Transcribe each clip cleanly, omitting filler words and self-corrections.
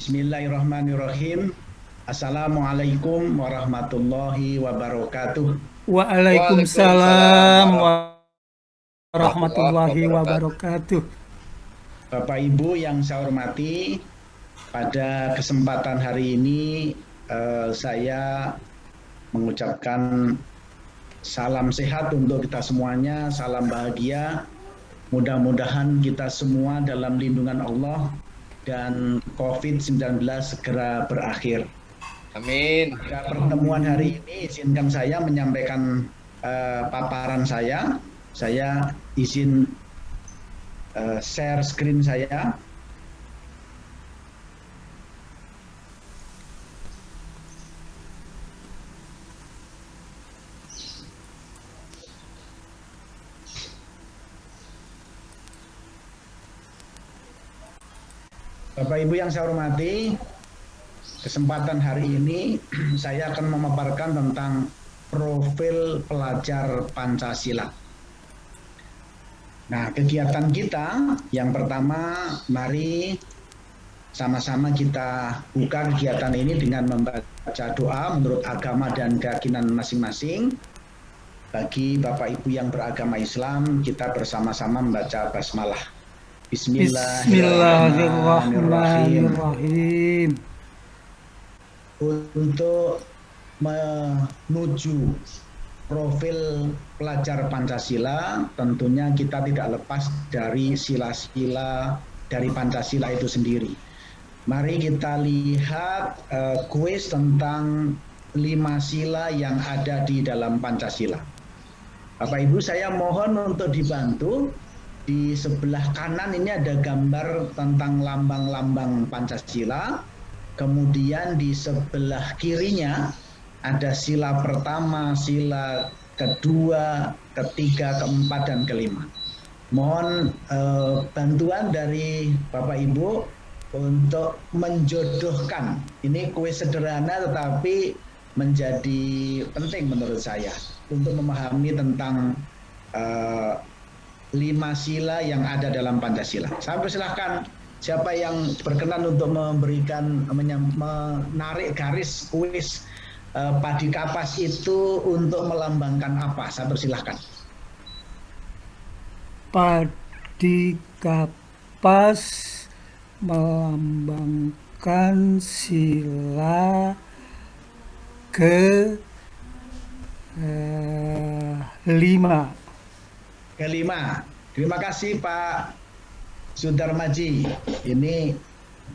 Bismillahirrahmanirrahim. Assalamualaikum warahmatullahi wabarakatuh. Waalaikumsalam Warahmatullahi warahmatullahi wabarakatuh. wabarakatuh. Bapak Ibu yang saya hormati, pada kesempatan hari ini saya mengucapkan salam sehat untuk kita semuanya, salam bahagia. Mudah-mudahan kita semua dalam lindungan Allah dan COVID-19 segera berakhir. Amin. Pada pertemuan hari ini izinkan saya menyampaikan paparan saya. Saya izin share screen saya. Bapak Ibu yang saya hormati, kesempatan hari ini saya akan memaparkan tentang profil pelajar Pancasila. Nah, kegiatan kita yang pertama, mari sama-sama kita buka kegiatan ini dengan membaca doa menurut agama dan keyakinan masing-masing. Bagi Bapak Ibu yang beragama Islam, kita bersama-sama membaca basmalah. Bismillahirrahmanirrahim. Untuk menuju profil pelajar Pancasila, tentunya kita tidak lepas dari sila-sila dari Pancasila itu sendiri. Mari kita lihat kuis tentang 5 sila yang ada di dalam Pancasila. Bapak Ibu, saya mohon untuk dibantu. Di sebelah kanan ini ada gambar tentang lambang-lambang Pancasila. Kemudian di sebelah kirinya ada sila pertama, sila kedua, ketiga, keempat, dan kelima. Mohon bantuan dari Bapak Ibu untuk menjodohkan. Ini kuis sederhana tetapi menjadi penting menurut saya untuk memahami tentang 5 sila yang ada dalam Pancasila. Saya persilahkan siapa yang berkenan untuk menarik garis kuis padi kapas itu untuk melambangkan apa? Saya persilahkan. Padi kapas melambangkan sila ke 5. Kelima. Terima kasih Pak Sudarmaji. Ini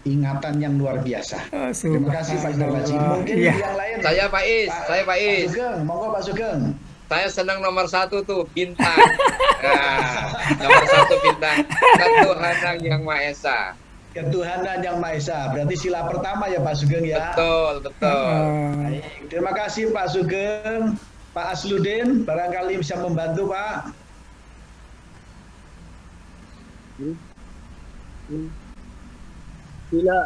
ingatan yang luar biasa. Terima kasih Pak Sudarmaji. Mungkin yang lain. Saya Pak Is. Pak Sugeng, monggo Pak Sugeng. Saya senang nomor 1 tuh, bintang. Nah, nomor 1 bintang. Ketuhanan Yang Maha Esa. Ketuhanan Yang Maha Esa. Berarti sila pertama ya Pak Sugeng ya. Betul. Baik. Terima kasih Pak Sugeng. Pak Asludin, barangkali bisa membantu Pak. Sila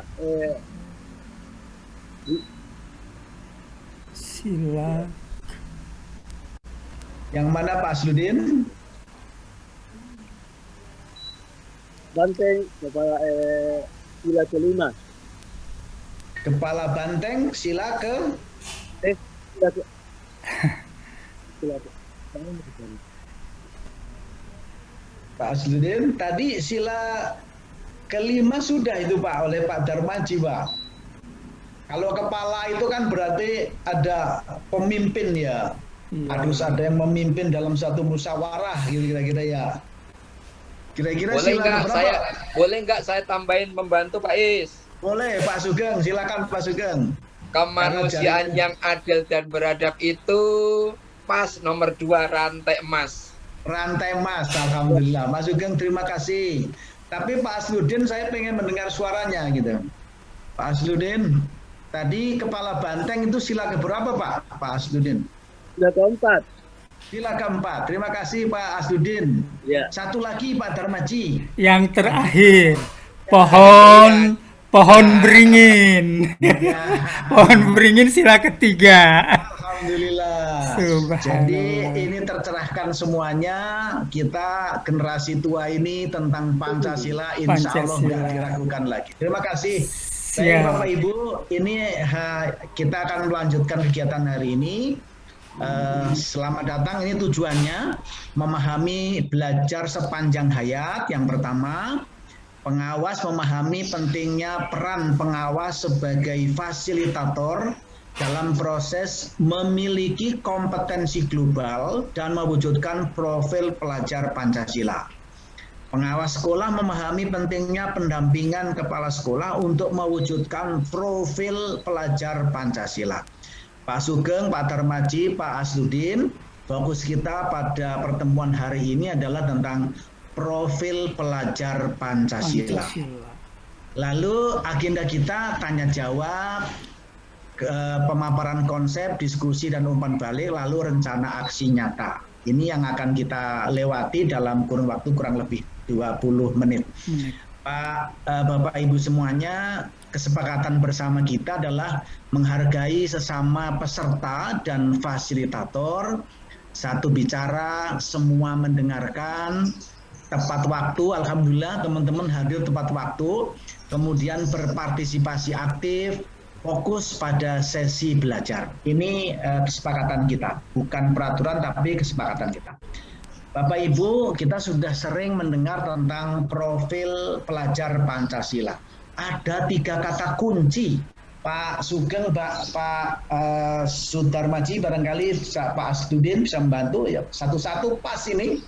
Yang mana Pak Asludin? Banteng kepala sila kelima. Kepala banteng sila ke Pak Asludin. Tadi sila kelima sudah itu Pak oleh Pak Darmaji Pak. Kalau kepala itu kan berarti ada pemimpin ya. Harus ada yang memimpin dalam satu musyawarah gitu kira-kira ya. Kira-kira boleh nggak saya tambahin membantu Pak Is? Boleh Pak Sugeng, silakan Pak Sugeng. Kemanusiaan yang adil dan beradab itu pas nomor 2, rantai emas. Rantai emas, alhamdulillah. Mas Sugeng terima kasih. Tapi Pak Asludin saya pengen mendengar suaranya gitu. Pak Asludin, tadi kepala banteng itu sila keberapa Pak? Pak Asludin? Sila keempat. Sila keempat. Terima kasih Pak Asludin. Ya. Satu lagi Pak Darmaji. yang terakhir pohon beringin. Pohon beringin sila ketiga. Alhamdulillah. Subhanallah. Jadi ini tercerahkan semuanya. Kita generasi tua ini tentang Pancasila insya Allah nggak diragukan lagi. Terima kasih Baik Bapak Siap. Ibu, ini kita akan melanjutkan kegiatan hari ini. Selamat datang. Ini tujuannya memahami belajar sepanjang hayat. Yang pertama, pengawas memahami pentingnya peran pengawas sebagai fasilitator dalam proses memiliki kompetensi global dan mewujudkan profil pelajar Pancasila. Pengawas sekolah memahami pentingnya pendampingan kepala sekolah untuk mewujudkan profil pelajar Pancasila. Pak Sugeng, Pak Darmaji, Pak Asdudin, fokus kita pada pertemuan hari ini adalah tentang profil pelajar Pancasila. Lalu agenda kita tanya jawab, pemaparan konsep, diskusi dan umpan balik, lalu rencana aksi nyata. Ini yang akan kita lewati dalam kurun waktu kurang lebih 20 menit. Bapak Ibu semuanya, kesepakatan bersama kita adalah menghargai sesama peserta dan fasilitator. Satu bicara, semua mendengarkan, tepat waktu, alhamdulillah teman-teman hadir tepat waktu, kemudian berpartisipasi aktif, fokus pada sesi belajar. Ini kesepakatan kita, bukan peraturan tapi kesepakatan kita. Bapak Ibu, kita sudah sering mendengar tentang profil pelajar Pancasila. Ada 3 kata kunci. Pak Sugeng, Pak Sudarmaji, barangkali Pak Asdudin bisa membantu ya, satu-satu pas ini.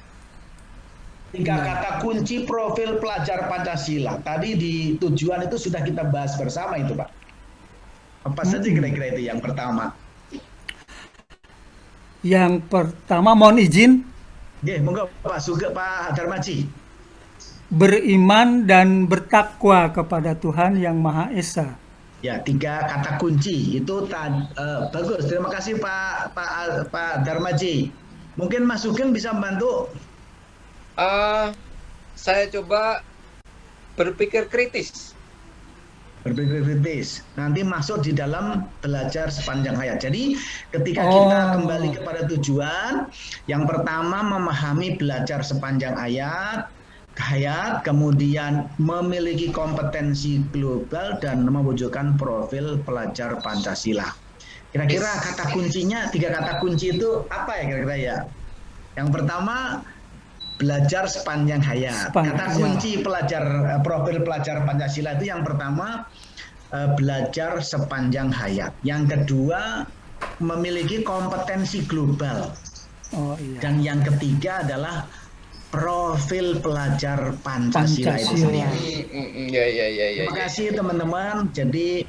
3 kata kunci profil pelajar Pancasila. Tadi di tujuan itu sudah kita bahas bersama itu, Pak. Apa saja kira-kira itu yang pertama? Yang pertama mohon izin. Monggo Pak Sugeng, Pak Darmaji. Beriman dan bertakwa kepada Tuhan Yang Maha Esa. Ya, 3 kata kunci itu bagus. Terima kasih Pak Darmaji. Mungkin Mas Sugeng bisa membantu. Saya coba berpikir kritis. Berpikir kritis. Nanti masuk di dalam belajar sepanjang hayat. Jadi ketika kita kembali kepada tujuan, yang pertama memahami belajar sepanjang hayat, kemudian memiliki kompetensi global dan mewujudkan profil pelajar Pancasila. Kira-kira kata kuncinya, 3 kata kunci itu apa ya kira-kira ya? Yang pertama, belajar sepanjang hayat. Kata kunci profil pelajar Pancasila itu yang pertama, belajar sepanjang hayat. Yang kedua, memiliki kompetensi global. Dan yang ketiga adalah profil pelajar Pancasila itu sendiri. Terima kasih teman-teman. Jadi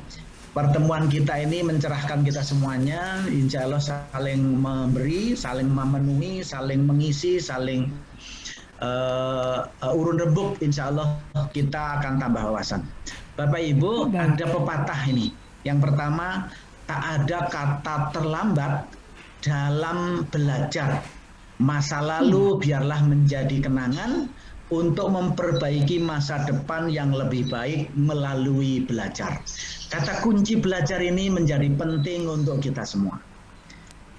pertemuan kita ini mencerahkan kita semuanya. Insya Allah saling memberi, saling memenuhi, saling mengisi, saling urun rebuk. Insya Allah kita akan tambah wawasan. Bapak Ibu, ada pepatah ini. Yang pertama, tak ada kata terlambat dalam belajar. Masa lalu biarlah menjadi kenangan untuk memperbaiki masa depan yang lebih baik melalui belajar. Kata kunci belajar ini menjadi penting untuk kita semua.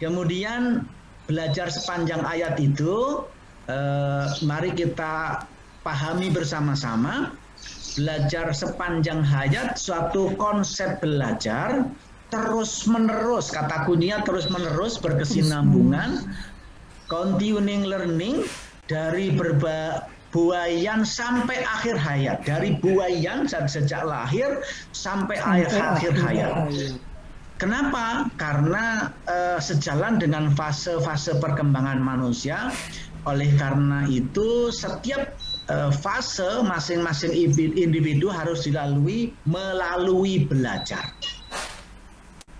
Kemudian belajar sepanjang ayat itu, mari kita pahami bersama-sama. Belajar sepanjang hayat suatu konsep belajar terus-menerus, kata kuncinya terus-menerus berkesinambungan, continuing learning dari buayan sampai akhir hayat, dari buayan sejak lahir sampai akhir hayat. Kenapa? Karena sejalan dengan fase-fase perkembangan manusia. Oleh karena itu setiap fase masing-masing individu harus dilalui melalui belajar.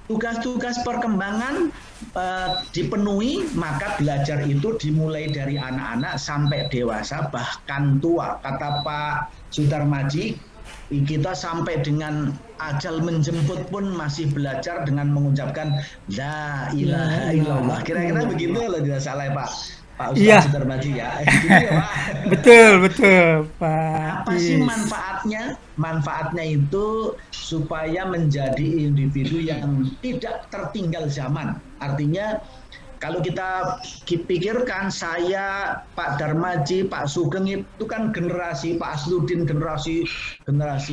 Tugas-tugas perkembangan dipenuhi, maka belajar itu dimulai dari anak-anak sampai dewasa bahkan tua. Kata Pak Sudarmaji, kita sampai dengan ajal menjemput pun masih belajar dengan mengucapkan la ilaha illallah. Kira-kira begitu loh, tidak salah ya Pak Ustaz Sudarmaji ya. Gitu ya, Pak. Betul Pak. Apa sih manfaatnya? Manfaatnya itu supaya menjadi individu yang tidak tertinggal zaman. Artinya kalau kita pikirkan, saya, Pak Darmaji, Pak Sugeng itu kan generasi, Pak Asdudin generasi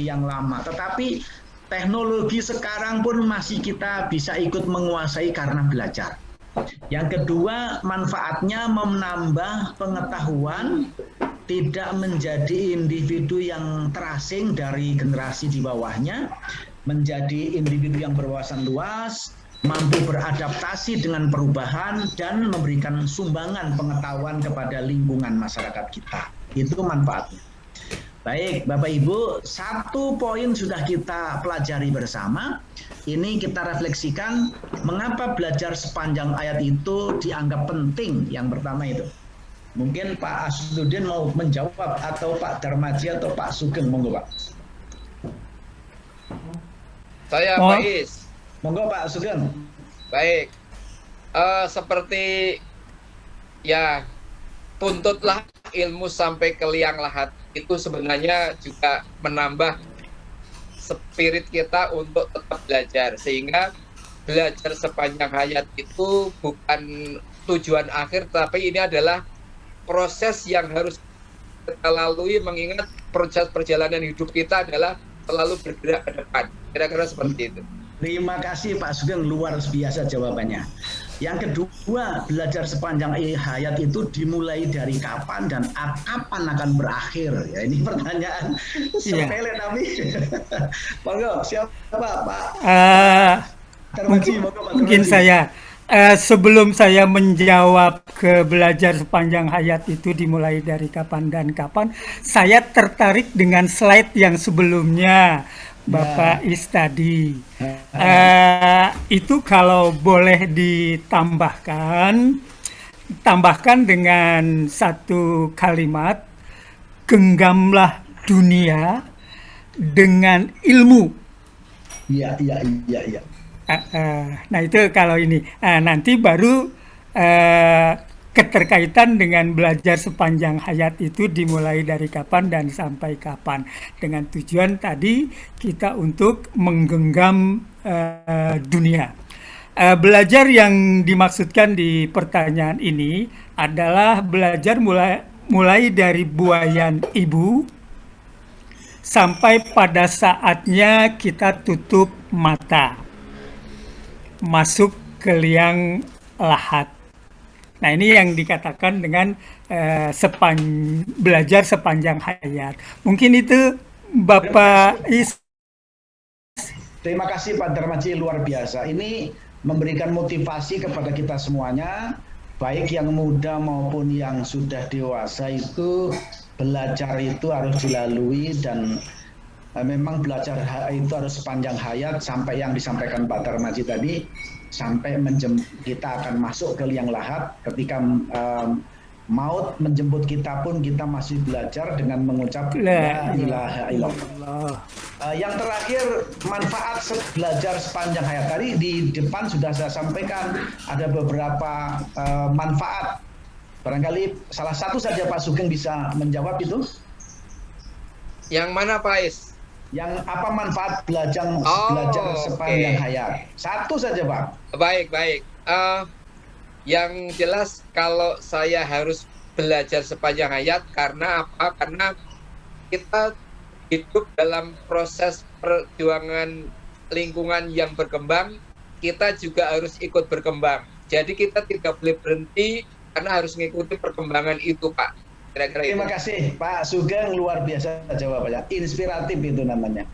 yang lama. Tetapi teknologi sekarang pun masih kita bisa ikut menguasai karena belajar. Yang kedua, manfaatnya menambah pengetahuan, tidak menjadi individu yang terasing dari generasi di bawahnya, menjadi individu yang berwawasan luas, mampu beradaptasi dengan perubahan, dan memberikan sumbangan pengetahuan kepada lingkungan masyarakat kita. Itu manfaatnya. Baik, Bapak Ibu, satu poin sudah kita pelajari bersama. Ini kita refleksikan mengapa belajar sepanjang ayat itu dianggap penting. Yang pertama itu. Mungkin Pak Asduddin mau menjawab, atau Pak Darmaji atau Pak Sugeng, monggo Pak. Saya Pak Is. Monggo Pak Sugeng. Baik. Seperti ya, tuntutlah ilmu sampai ke liang lahat, itu sebenarnya juga menambah spirit kita untuk tetap belajar, sehingga belajar sepanjang hayat itu bukan tujuan akhir, tapi ini adalah proses yang harus kita lalui, mengingat proses perjalanan hidup kita adalah selalu bergerak ke depan. Kira-kira seperti itu. Terima kasih Pak Sugeng, luar biasa jawabannya. Yang kedua, belajar sepanjang hayat itu dimulai dari kapan dan kapan akan berakhir? Ya, ini pertanyaan sepele tapi. Monggo, siapa Pak? Mungkin saya. Sebelum saya menjawab ke belajar sepanjang hayat itu dimulai dari kapan dan kapan, saya tertarik dengan slide yang sebelumnya Bapak Is tadi. Itu kalau boleh tambahkan dengan satu kalimat, genggamlah dunia dengan ilmu. Iya. Nah itu kalau ini, nanti baru keterkaitan dengan belajar sepanjang hayat itu dimulai dari kapan dan sampai kapan, dengan tujuan tadi kita untuk menggenggam dunia. Belajar yang dimaksudkan di pertanyaan ini adalah belajar mulai dari buayan ibu sampai pada saatnya kita tutup mata, masuk ke liang lahat. Nah ini yang dikatakan dengan belajar sepanjang hayat. Mungkin itu Bapak Is. Terima kasih Pak Darmaji, luar biasa. Ini memberikan motivasi kepada kita semuanya, baik yang muda maupun yang sudah dewasa, itu belajar itu harus dilalui, dan memang belajar itu harus sepanjang hayat, sampai yang disampaikan Pak Darmaji tadi, sampai kita akan masuk ke liang lahat. Ketika maut menjemput kita pun kita masih belajar dengan mengucap la ilaha illallah. Yang terakhir, manfaat belajar sepanjang hayat. Tadi di depan sudah saya sampaikan ada beberapa manfaat. Barangkali salah satu saja Pak Sugeng bisa menjawab itu. Yang mana Pak Is? Yang apa manfaat belajar sepanjang hayat? Satu saja Pak. Baik. Yang jelas kalau saya harus belajar sepanjang hayat, karena apa? Karena kita hidup dalam proses perjuangan lingkungan yang berkembang, kita juga harus ikut berkembang. Jadi kita tidak boleh berhenti, karena harus mengikuti perkembangan itu, Pak. Terima kasih Pak Sugeng, luar biasa jawabannya, inspiratif itu namanya.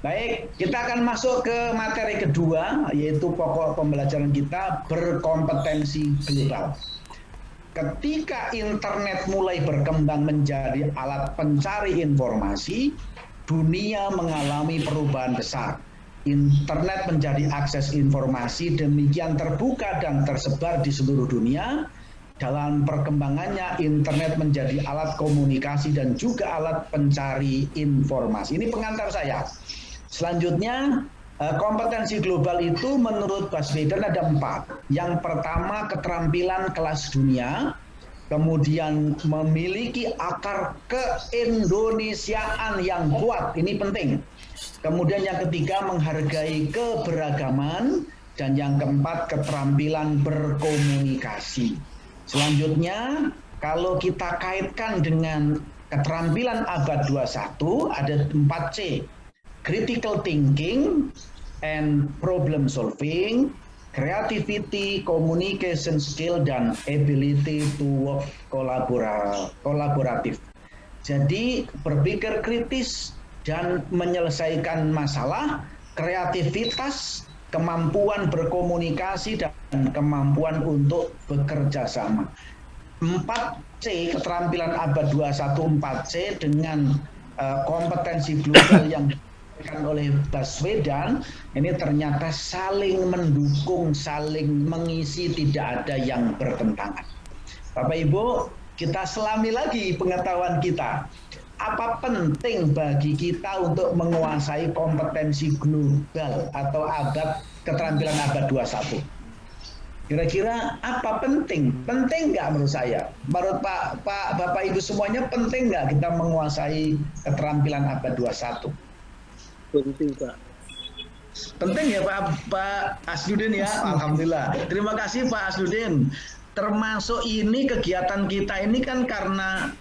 Baik, kita akan masuk ke materi kedua, yaitu pokok pembelajaran kita, berkompetensi global. Ketika internet mulai berkembang menjadi alat pencari informasi, dunia mengalami perubahan besar. Internet menjadi akses informasi demikian terbuka dan tersebar di seluruh dunia. Dalam perkembangannya, internet menjadi alat komunikasi dan juga alat pencari informasi. Ini pengantar saya. Selanjutnya, kompetensi global itu menurut Baswedan ada 4. Yang pertama, keterampilan kelas dunia. Kemudian memiliki akar keindonesiaan yang kuat. Ini penting. Kemudian yang ketiga, menghargai keberagaman. Dan yang keempat, keterampilan berkomunikasi. Selanjutnya, kalau kita kaitkan dengan keterampilan abad 21, ada 4C. critical thinking and problem solving, creativity, communication skill, dan ability to work kolaboratif. Jadi berpikir kritis dan menyelesaikan masalah, kreativitas, kemampuan berkomunikasi, dan kemampuan untuk bekerja sama. 4C, keterampilan abad 21 4C dengan kompetensi global yang diberikan oleh Baswedan, ini ternyata saling mendukung, saling mengisi, tidak ada yang bertentangan. Bapak Ibu, kita selami lagi pengetahuan kita. Apa penting bagi kita untuk menguasai kompetensi global atau keterampilan abad 21? Kira-kira apa penting? Penting nggak menurut saya? Menurut Bapak Ibu semuanya penting nggak kita menguasai keterampilan abad 21? Penting, Pak. Penting ya Pak Asdudin ya, Alhamdulillah. Terima kasih Pak Asdudin. Termasuk ini kegiatan kita ini kan karena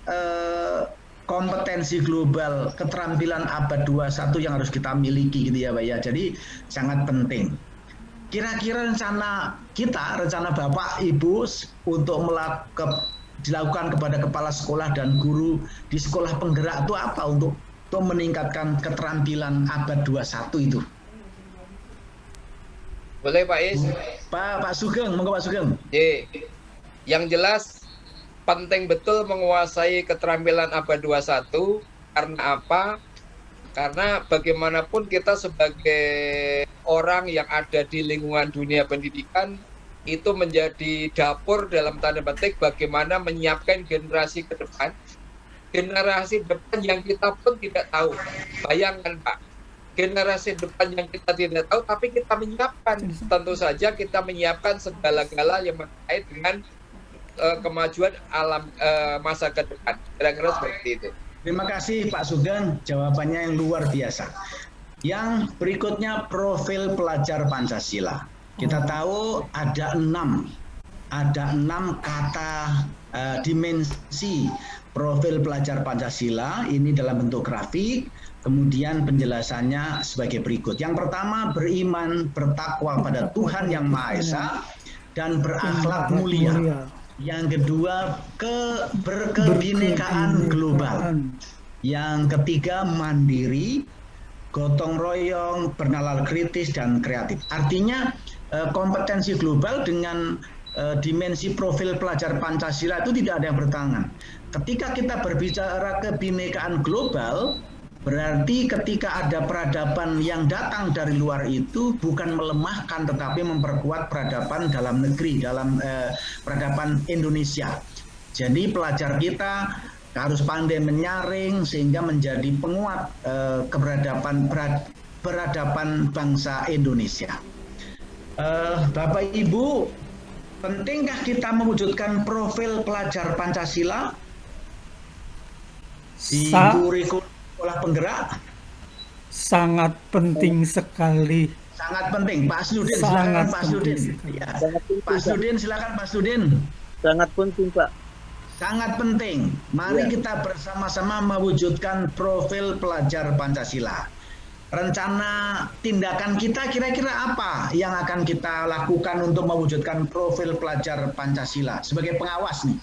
kompetensi global keterampilan abad 21 yang harus kita miliki gitu ya Pak ya. Jadi sangat penting. Kira-kira rencana Bapak Ibu untuk dilakukan kepada kepala sekolah dan guru di sekolah penggerak itu apa untuk meningkatkan keterampilan abad 21 itu? Boleh Pak Is? Pak Sugeng, monggo Pak Sugeng. Yang jelas penting betul menguasai keterampilan abad 21 karena apa? Karena bagaimanapun kita sebagai orang yang ada di lingkungan dunia pendidikan itu menjadi dapur dalam tanda petik bagaimana menyiapkan generasi ke depan. Generasi depan yang kita pun tidak tahu. Bayangkan Pak, generasi depan yang kita tidak tahu tapi kita menyiapkan. Tentu saja kita menyiapkan segala-gala yang terkait dengan kemajuan alam masa ke depan. Kira-kira seperti itu. Terima kasih Pak Sugeng, jawabannya yang luar biasa. Yang berikutnya profil pelajar Pancasila. Kita tahu ada 6 kata dimensi profil pelajar Pancasila ini dalam bentuk grafik. Kemudian penjelasannya sebagai berikut. Yang pertama, beriman bertakwa pada Tuhan Yang Maha Esa dan berakhlak mulia. Yang kedua, berkebinekaan global. Yang ketiga, mandiri, gotong royong, bernalar kritis, dan kreatif. Artinya kompetensi global dengan dimensi profil pelajar Pancasila itu tidak ada yang bertentangan. Ketika kita berbicara kebinekaan global, berarti ketika ada peradaban yang datang dari luar itu bukan melemahkan tetapi memperkuat peradaban dalam negeri, dalam peradaban Indonesia. Jadi pelajar kita harus pandai menyaring sehingga menjadi penguat peradaban bangsa Indonesia. Bapak Ibu, pentingkah kita mewujudkan profil pelajar Pancasila di kurikulum sekolah penggerak? Sangat penting sekali. Sangat penting. Pak Asdudin, silakan Pak Asdudin. Ya. Pak Asdudin, silakan Pak Asdudin. Sangat penting, Pak. Sangat penting. Mari kita bersama-sama mewujudkan profil pelajar Pancasila. Rencana tindakan kita kira-kira apa yang akan kita lakukan untuk mewujudkan profil pelajar Pancasila sebagai pengawas nih?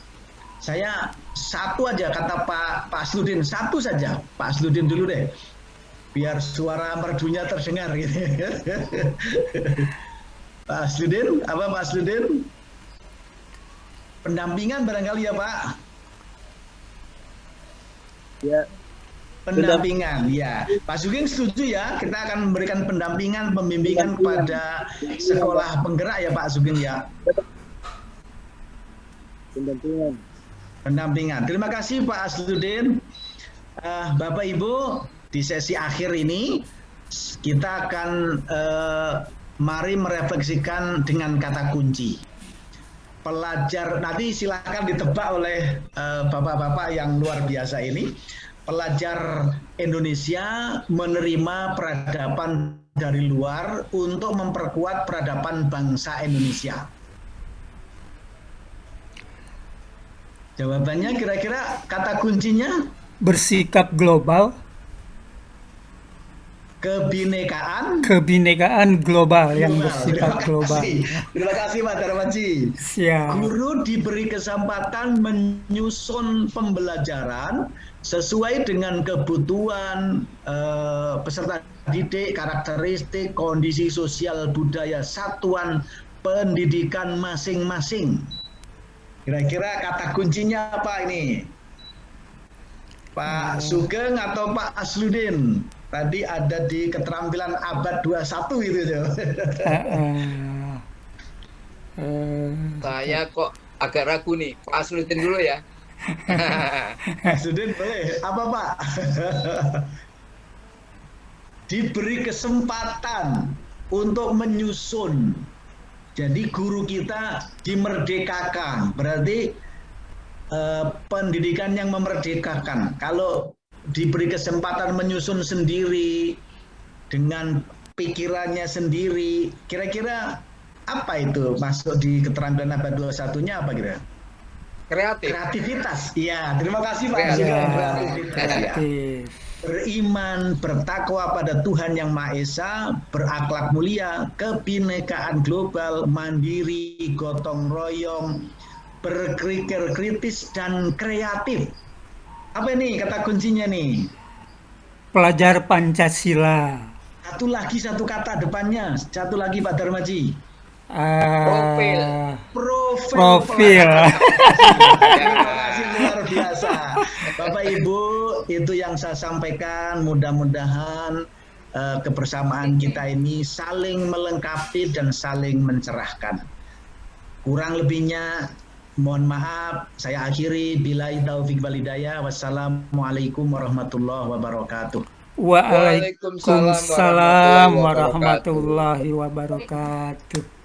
Saya satu aja kata Pak Asdudin, satu saja. Pak Asdudin dulu deh, biar suara merdunya terdengar gitu. Pak Asdudin, apa Pak Asdudin? Pendampingan barangkali ya Pak? Ya. Pendampingan, ya. Pak Sugeng setuju ya, kita akan memberikan pendampingan, pembimbingan kepada sekolah penggerak ya Pak Sugeng ya. Pendampingan. Terima kasih Pak Asdudin. Bapak Ibu, di sesi akhir ini kita akan mari merefleksikan dengan kata kunci. Pelajar, nanti silakan ditebak oleh bapak-bapak yang luar biasa ini. Pelajar Indonesia menerima peradaban dari luar untuk memperkuat peradaban bangsa Indonesia. Jawabannya kira-kira kata kuncinya? Bersikap global. kebinekaan global yang global. bersifat global. Terima kasih Pak Darmaji. Siap. Guru diberi kesempatan menyusun pembelajaran sesuai dengan kebutuhan peserta didik, karakteristik, kondisi sosial budaya satuan pendidikan masing-masing. Kira-kira kata kuncinya apa ini? Pak Sugeng atau Pak Asludin? Tadi ada di keterampilan abad 21 itu ya. Saya kok agak ragu nih. Pak Asluddin dulu ya. Asludin boleh. Apa Pak? Diberi kesempatan untuk menyusun. Jadi guru kita dimerdekakan. Berarti pendidikan yang memerdekakan. Kalau diberi kesempatan menyusun sendiri dengan pikirannya sendiri, kira-kira apa itu masuk di keterampilan abad 21-nya apa kira? Kreativitas. Iya, terima kasih Pak. Kreativitas ya. Beriman, bertakwa pada Tuhan Yang Maha Esa, berakhlak mulia, kebinekaan global, mandiri, gotong royong, berpikir kritis dan kreatif. Apa ini kata kuncinya nih? Pelajar Pancasila. Satu lagi satu kata depannya. Satu lagi Pak Darmaji. Profil. Profil. Terima kasih luar biasa. Bapak Ibu, itu yang saya sampaikan. Mudah-mudahan kebersamaan kita ini saling melengkapi dan saling mencerahkan. Kurang lebihnya mohon maaf, saya akhiri. Billahi taufik wal hidayah. Wassalamualaikum warahmatullahi wabarakatuh. Waalaikumsalam warahmatullahi wabarakatuh.